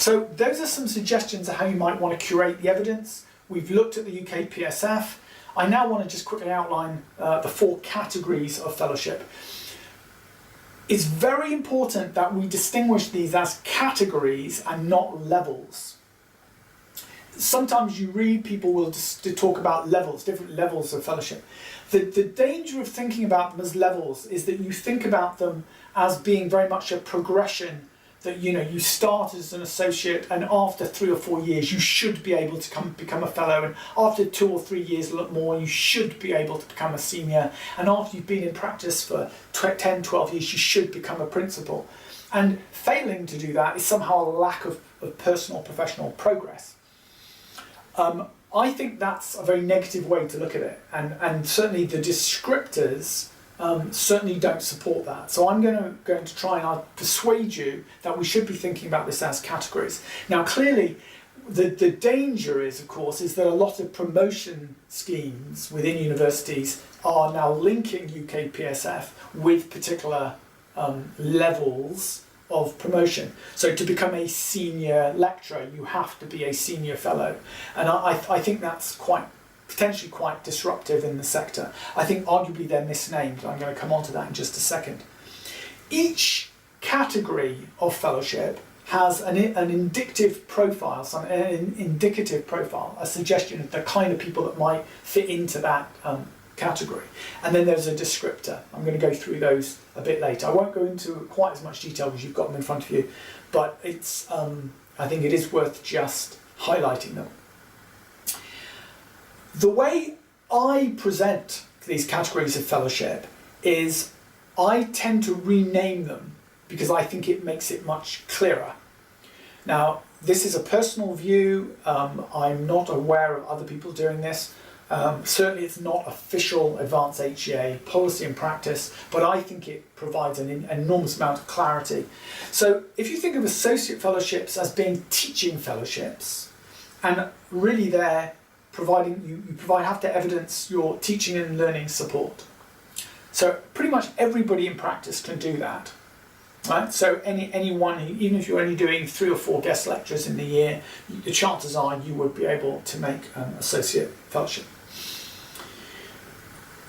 So those are some suggestions of how you might want to curate the evidence. We've looked at the UKPSF. I now want to just quickly outline the 4 categories of fellowship. It's very important that we distinguish these as categories and not levels. Sometimes you read people will just talk about levels, different levels of fellowship. The danger of thinking about them as levels is that you think about them as being very much a progression, that you start as an associate and after 3 or 4 years you should be able to become a fellow, and after 2 or 3 years a lot more you should be able to become a senior, and after you've been in practice for 10, 12 years you should become a principal. And failing to do that is somehow a lack of personal professional progress. I think that's a very negative way to look at it, and certainly the descriptors certainly don't support that. So I'm going to try and persuade you that we should be thinking about this as categories. Now clearly the danger is, of course, is that a lot of promotion schemes within universities are now linking UKPSF with particular levels of promotion. So to become a senior lecturer you have to be a senior fellow, and I think that's potentially quite disruptive in the sector. I think arguably they're misnamed. I'm going to come on to that in just a second. Each category of fellowship has an indicative profile, a suggestion of the kind of people that might fit into that category. And then there's a descriptor. I'm going to go through those a bit later. I won't go into quite as much detail because you've got them in front of you, but it's I think it is worth just highlighting them. The way I present these categories of fellowship is I tend to rename them because I think it makes it much clearer. Now, this is a personal view. I'm not aware of other people doing this. Certainly it's not official advanced HEA policy and practice, but I think it provides an enormous amount of clarity. So if you think of associate fellowships as being teaching fellowships, and really they're providing, you have to evidence your teaching and learning support. So pretty much everybody in practice can do that. Right? So anyone, even if you're only doing 3 or 4 guest lectures in the year, the chances are you would be able to make associate fellowship.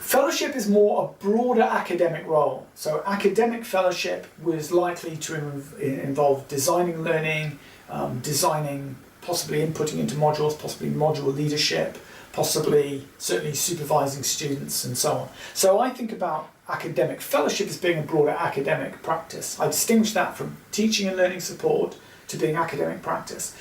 Fellowship is more a broader academic role. So academic fellowship was likely to involve designing learning, designing, possibly inputting into modules, possibly module leadership, possibly certainly supervising students and so on. So I think about academic fellowship as being a broader academic practice. I distinguish that from teaching and learning support to being academic practice.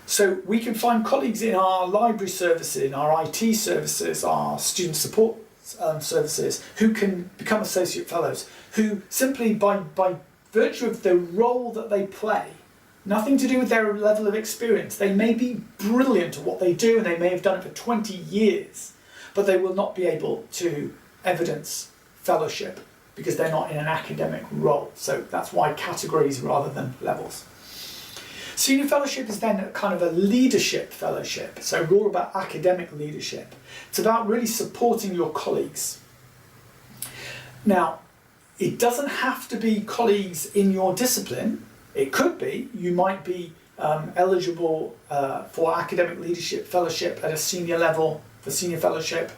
So we can find colleagues in our library services, in our IT services, our student support services, who can become associate fellows, who simply by virtue of the role that they play, nothing to do with their level of experience, they may be brilliant at what they do and they may have done it for 20 years, but they will not be able to evidence fellowship because they're not in an academic role. So that's why categories rather than levels. Senior fellowship is then a kind of a leadership fellowship. So we're all about academic leadership. It's about really supporting your colleagues. Now, it doesn't have to be colleagues in your discipline. It could be. You might be eligible for academic leadership fellowship at a senior level, for senior fellowship,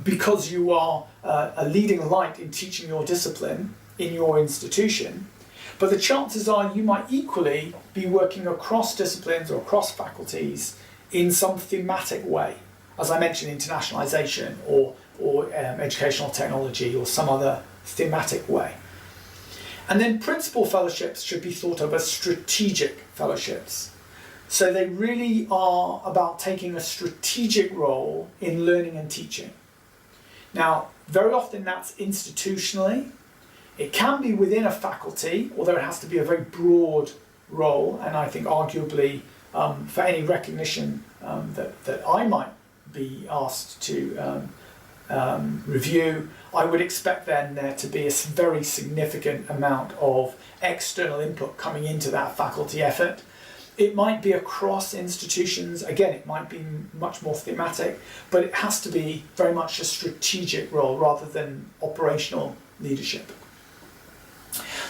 because you are a leading light in teaching your discipline in your institution. But the chances are you might equally be working across disciplines or across faculties in some thematic way. As I mentioned, internationalization or educational technology or some other thematic way. And then principal fellowships should be thought of as strategic fellowships. So they really are about taking a strategic role in learning and teaching. Now, very often that's institutionally. It can be within a faculty, although it has to be a very broad role, and I think arguably for any recognition that I might be asked to review, I would expect then there to be a very significant amount of external input coming into that faculty effort. It might be across institutions, again it might be much more thematic, but it has to be very much a strategic role rather than operational leadership.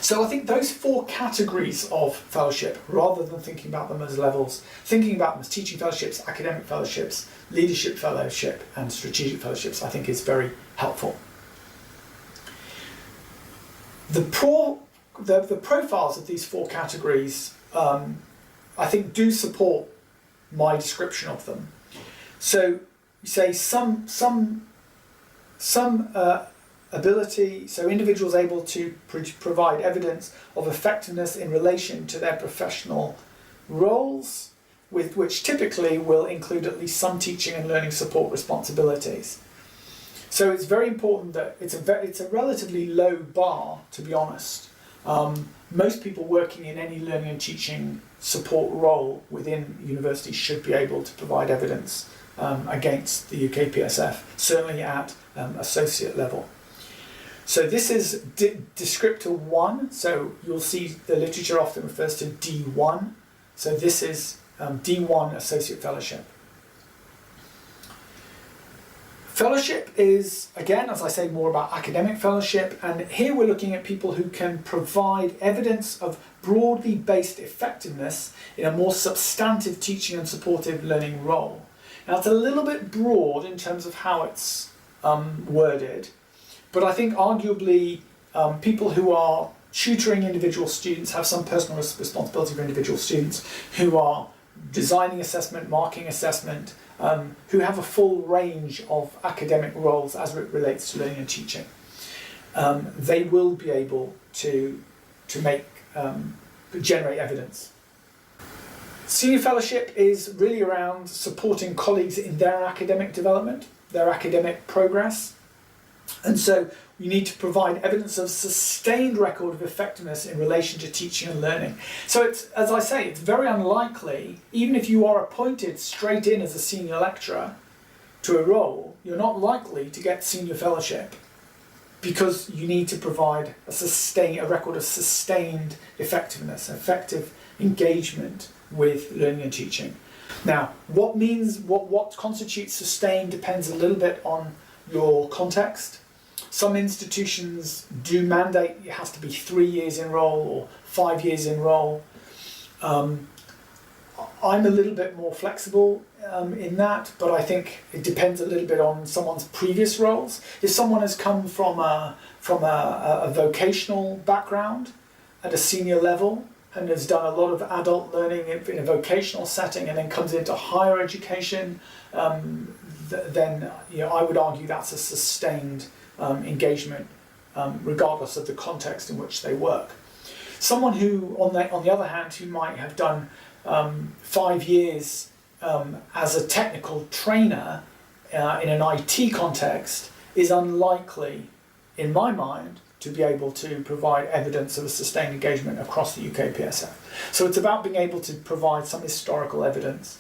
So I think those 4 categories of fellowship, rather than thinking about them as levels, thinking about them as teaching fellowships, academic fellowships, leadership fellowship, and strategic fellowships, I think is very helpful. The profiles of these 4 categories, I think, do support my description of them. So you say some ability, so individuals able to provide evidence of effectiveness in relation to their professional roles, with which typically will include at least some teaching and learning support responsibilities. So it's very important that it's a relatively low bar, to be honest. Most people working in any learning and teaching support role within universities should be able to provide evidence against the UKPSF, certainly at associate level. So this is descriptor 1, so you'll see the literature often refers to D1, so this is D1 Associate Fellowship. Fellowship is, again, as I say, more about academic fellowship, and here we're looking at people who can provide evidence of broadly based effectiveness in a more substantive teaching and supportive learning role. Now, it's a little bit broad in terms of how it's worded, but I think arguably people who are tutoring individual students, have some personal responsibility for individual students, who are designing assessment, marking assessment, who have a full range of academic roles as it relates to learning and teaching. They will be able to generate evidence. Senior fellowship is really around supporting colleagues in their academic development, their academic progress. And so you need to provide evidence of sustained record of effectiveness in relation to teaching and learning. So it's, as I say, it's very unlikely, even if you are appointed straight in as a senior lecturer to a role, you're not likely to get senior fellowship, because you need to provide a record of sustained effectiveness, effective engagement with learning and teaching. Now, what constitutes sustained depends a little bit on your context. Some institutions do mandate it has to be 3 years in role or 5 years in role. I'm a little bit more flexible in that, but I think it depends a little bit on someone's previous roles. If someone has come from a vocational background at a senior level and has done a lot of adult learning in a vocational setting and then comes into higher education, then I would argue that's a sustained engagement, regardless of the context in which they work. Someone who, on the other hand, who might have done 5 years as a technical trainer in an IT context is unlikely, in my mind, to be able to provide evidence of a sustained engagement across the UKPSF. So it's about being able to provide some historical evidence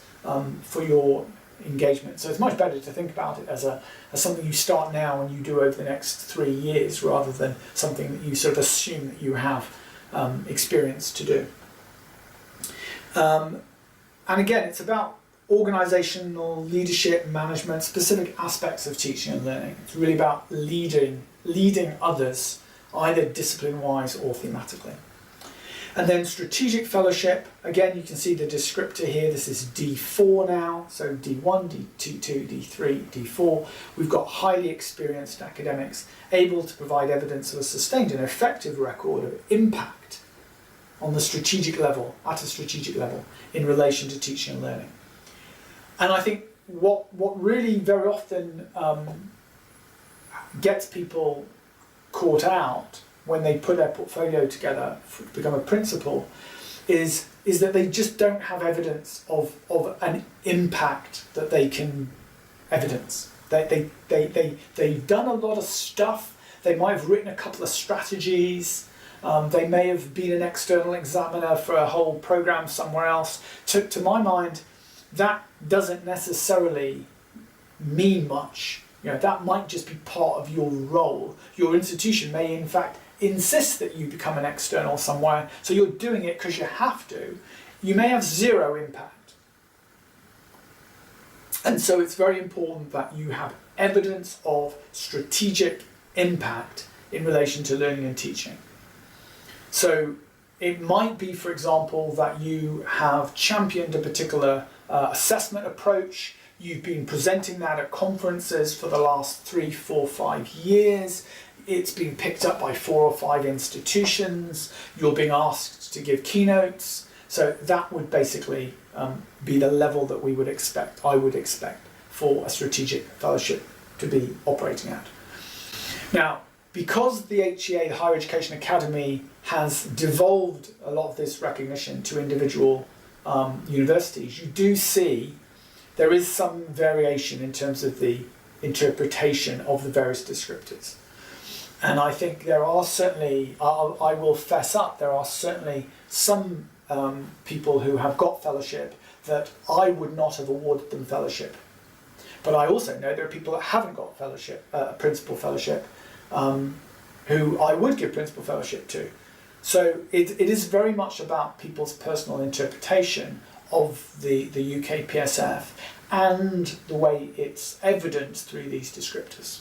for your engagement. So it's much better to think about it as something you start now and you do over the next 3 years, rather than something that you sort of assume that you have experience to do. And again, it's about organisational leadership, management, specific aspects of teaching and learning. It's really about leading others, either discipline-wise or thematically. And then strategic fellowship, again, you can see the descriptor here. This is D4 now, so D1, D2, D3, D4. We've got highly experienced academics able to provide evidence of a sustained and effective record of impact on the strategic level, at a strategic level, in relation to teaching and learning. And I think what really very often gets people caught out when they put their portfolio together to become a principal is that they just don't have evidence of an impact that they can evidence. They've done a lot of stuff. They might have written a couple of strategies. They may have been an external examiner for a whole program somewhere else. To my mind, that doesn't necessarily mean much. That might just be part of your role. Your institution may in fact insist that you become an external somewhere, so you're doing it because you have to. You may have zero impact. And so it's very important that you have evidence of strategic impact in relation to learning and teaching. So it might be, for example, that you have championed a particular assessment approach. You've been presenting that at conferences for the last 3, 4, 5 years. It's been picked up by 4 or 5 institutions. You're being asked to give keynotes. So that would basically be the level that we would expect, I would expect, for a strategic fellowship to be operating at. Now, because the HEA, the Higher Education Academy, has devolved a lot of this recognition to individual universities, you do see there is some variation in terms of the interpretation of the various descriptors. And I think there are certainly, I will fess up, there are certainly some people who have got fellowship that I would not have awarded them fellowship. But I also know there are people that haven't got fellowship, principal fellowship, who I would give principal fellowship to. So it is very much about people's personal interpretation of the UKPSF and the way it's evidenced through these descriptors.